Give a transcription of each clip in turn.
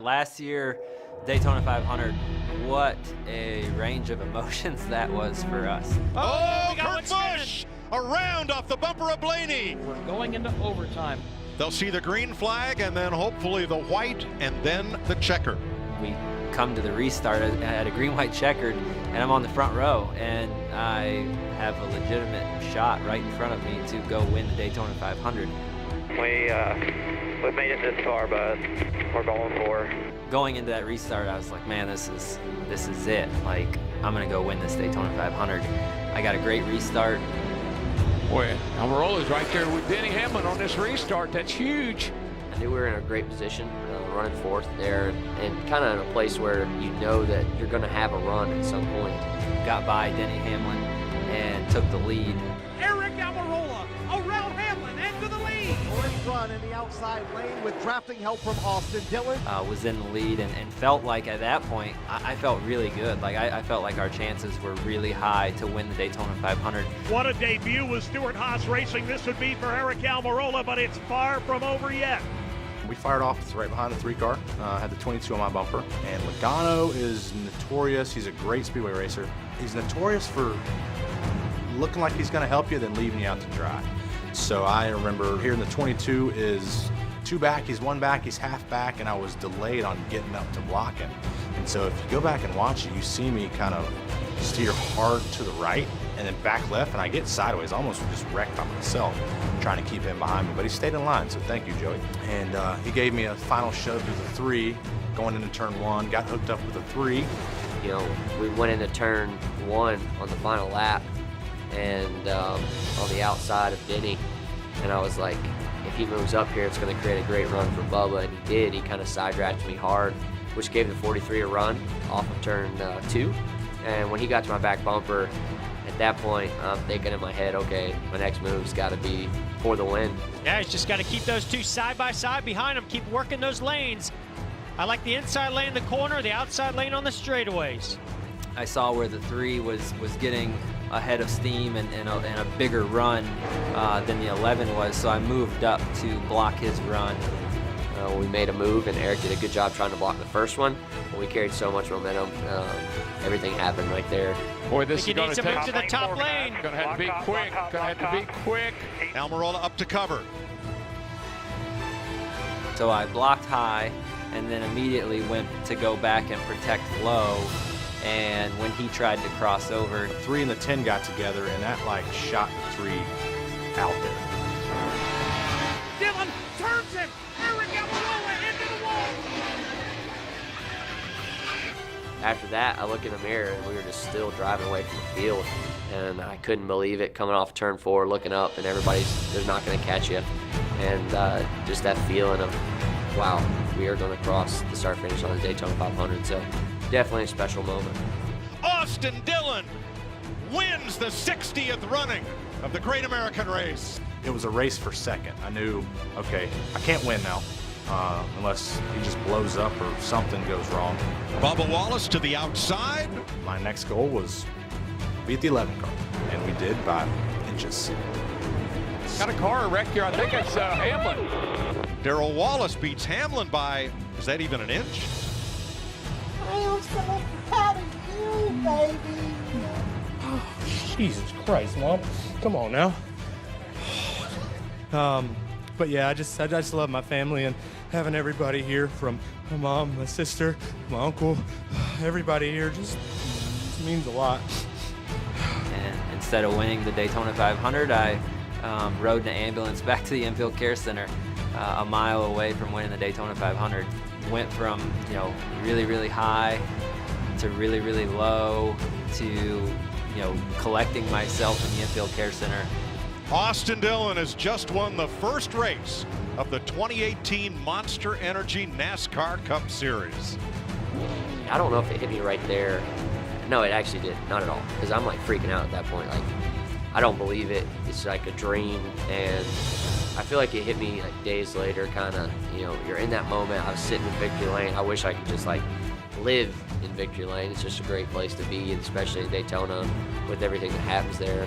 Last year, Daytona 500, what a range of emotions that was for us. Oh, Kurt Busch around off the bumper of Blaney. We're going into overtime. They'll see the green flag and then hopefully the white and then the checker. We come to the restart at a green-white checkered, and I'm on the front row, and I have a legitimate shot right in front of me to go win the Daytona 500. We've made it this far, but we're going for. Going into that restart, I was like, man, this is it. Like, I'm gonna go win this Daytona 500. I got a great restart. Boy, Almirola's right there with Denny Hamlin on this restart. That's huge. I knew we were in a great position, running fourth there, and kind of in a place where you know that you're going to have a run at some point. Got by Denny Hamlin and took the lead. Aric Almirola around Hamlin and to the lead. Orange run in the outside lane with drafting help from Austin Dillon. Was in the lead and felt like at that point, I felt really good. Like I felt like our chances were really high to win the Daytona 500. What a debut with Stewart-Haas Racing this would be for Aric Almirola, but it's far from over yet. We fired off right behind the 3-car, had the 22 on my bumper. And Logano is notorious. He's a great speedway racer. He's notorious for looking like he's going to help you, then leaving you out to dry. So I remember here in the 22 is 2 back, he's 1 back, he's half back, and I was delayed on getting up to block him. And so if you go back and watch it, you see me kind of steer hard to the right and then back left, and I get sideways, almost just wrecked by myself, trying to keep him behind me. But he stayed in line, so thank you, Joey. And he gave me a final shove to the 3, going into turn 1, got hooked up with a 3. You know, we went into turn 1 on the final lap, and on the outside of Denny, and I was like, if he moves up here, it's going to create a great run for Bubba, and he did. He kind of side-ratched me hard, which gave the 43 a run off of turn 2, and when he got to my back bumper, at that point, I'm thinking in my head, okay, my next move's got to be for the win. Yeah, he's just got to keep those two side by side behind him, keep working those lanes. I like the inside lane in the corner, the outside lane on the straightaways. I saw where the 3 was getting ahead of steam and a bigger run than the 11 was, so I moved up to block his run. We made a move, and Aric did a good job trying to block the first one, but we carried so much momentum. Everything happened right there. Boy, this is going to take to the top lane. Going to have to be quick. Going to have to be quick. Almirola up to cover. So I blocked high and then immediately went to go back and protect low. And when he tried to cross over, 3 and the 10 got together, and that like shot the 3 out there. Dillon turns him. Aric Almirola into the wall. After that, I look in the mirror, and we were just still driving away from the field, and I couldn't believe it, coming off turn 4, looking up, and they're not going to catch you. And just that feeling of, wow, we are going to cross the start finish on the Daytona 500. So definitely a special moment. Austin Dillon wins the 60th running of the Great American Race. It was a race for second. I knew, okay, I can't win now unless he just blows up or something goes wrong. Bubba Wallace to the outside. My next goal was beat the 11 car, and we did by inches. Got a car wrecked here. I think it's Hamlin. Darrell Wallace beats Hamlin by, is that even an inch? I am so proud of you, baby. Jesus Christ, Mom. Come on now. But yeah, I just love my family and having everybody here, from my mom, my sister, my uncle, everybody here just means a lot. and instead of winning the Daytona 500, I rode in an ambulance back to the Infield Care Center a mile away from winning the Daytona 500. Went from, you know, really, really high to really, really low to, you know, collecting myself in the Infield Care Center. Austin Dillon has just won the first race of the 2018 Monster Energy NASCAR Cup Series. I don't know if it hit me right there. No, it actually did. Not at all. Because I'm like freaking out at that point. Like, I don't believe it. It's like a dream. And I feel like it hit me like days later, kind of, you know, you're in that moment. I was sitting in victory lane. I wish I could just like live in victory lane. It's just a great place to be, especially in Daytona with everything that happens there.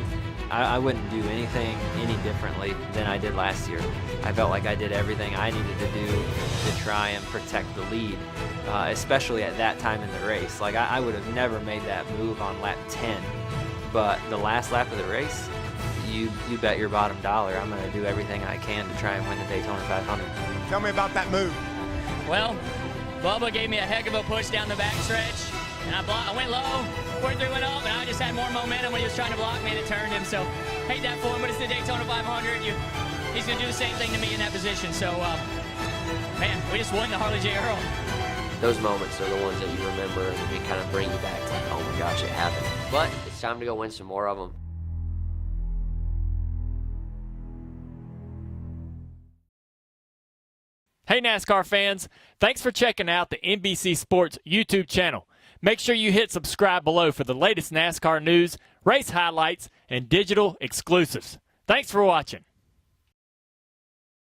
I wouldn't do anything any differently than I did last year. I felt like I did everything I needed to do to try and protect the lead, especially at that time in the race. Like I would have never made that move on lap 10, but the last lap of the race, you bet your bottom dollar I'm going to do everything I can to try and win the Daytona 500. Tell me about that move. Well, Bubba gave me a heck of a push down the backstretch, and I went low, 43 went up, and I just had more momentum when he was trying to block me, and it turned him. So, hate that for him, but it's the Daytona 500. He's going to do the same thing to me in that position. So, man, we just won the Harley J. Earl. Those moments are the ones that you remember and they kind of bring you back to, oh my gosh, it happened. But it's time to go win some more of them. Hey NASCAR fans, thanks for checking out the NBC Sports YouTube channel. Make sure you hit subscribe below for the latest NASCAR news, race highlights, and digital exclusives. Thanks for watching.